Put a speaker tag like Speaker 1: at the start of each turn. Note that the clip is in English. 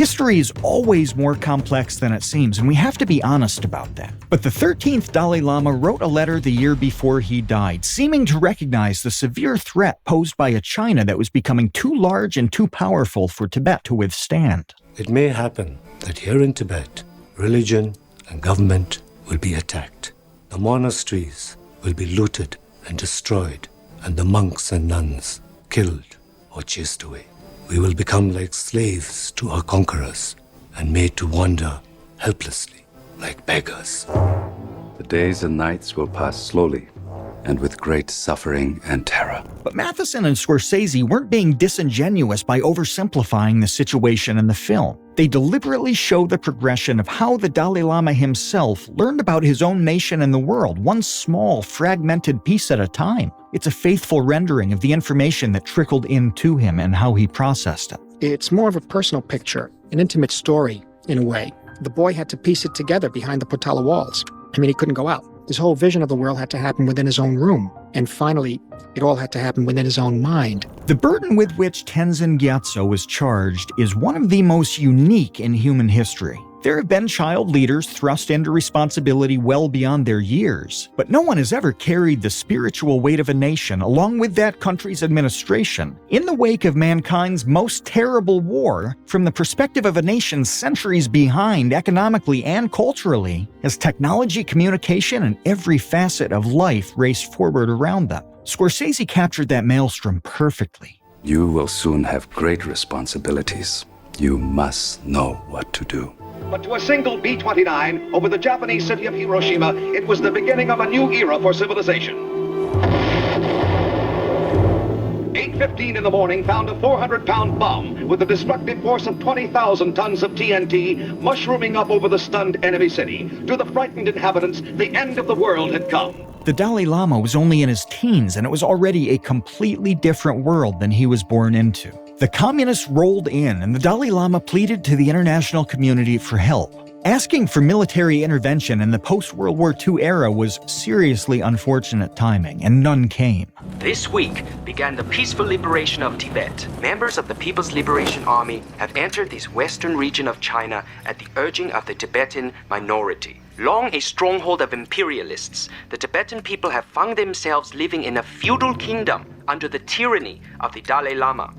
Speaker 1: History is always more complex than it seems, and we have to be honest about that. But the 13th Dalai Lama wrote a letter the year before he died, seeming to recognize the severe threat posed by a China that was becoming too large and too powerful for Tibet to withstand.
Speaker 2: It may happen that here in Tibet, religion and government will be attacked. The monasteries will be looted and destroyed, and the monks and nuns killed or chased away. We will become like slaves to our conquerors and made to wander helplessly like beggars.
Speaker 3: The days and nights will pass slowly and with great suffering and terror.
Speaker 1: But Matheson and Scorsese weren't being disingenuous by oversimplifying the situation in the film. They deliberately show the progression of how the Dalai Lama himself learned about his own nation and the world, one small, fragmented piece at a time. It's a faithful rendering of the information that trickled in to him and how he processed it.
Speaker 4: It's more of a personal picture, an intimate story, in a way. The boy had to piece it together behind the Potala walls. He couldn't go out. His whole vision of the world had to happen within his own room. And finally, it all had to happen within his own mind.
Speaker 1: The burden with which Tenzin Gyatso was charged is one of the most unique in human history. There have been child leaders thrust into responsibility well beyond their years, but no one has ever carried the spiritual weight of a nation along with that country's administration in the wake of mankind's most terrible war from the perspective of a nation centuries behind economically and culturally as technology, communication, and every facet of life raced forward around them. Scorsese captured that maelstrom perfectly.
Speaker 3: You will soon have great responsibilities. You must know what to do.
Speaker 5: But to a single B-29 over the Japanese city of Hiroshima, it was the beginning of a new era for civilization. 8:15 in the morning found a 400-pound bomb with a destructive force of 20,000 tons of TNT mushrooming up over the stunned enemy city. To the frightened inhabitants, the end of the world had come.
Speaker 1: The Dalai Lama was only in his teens, and it was already a completely different world than he was born into. The communists rolled in, and the Dalai Lama pleaded to the international community for help. Asking for military intervention in the post-World War II era was seriously unfortunate timing, and none came.
Speaker 6: This week began the peaceful liberation of Tibet. Members of the People's Liberation Army have entered this western region of China at the urging of the Tibetan minority. Long a stronghold of imperialists, the Tibetan people have found themselves living in a feudal kingdom under the tyranny of the Dalai Lama.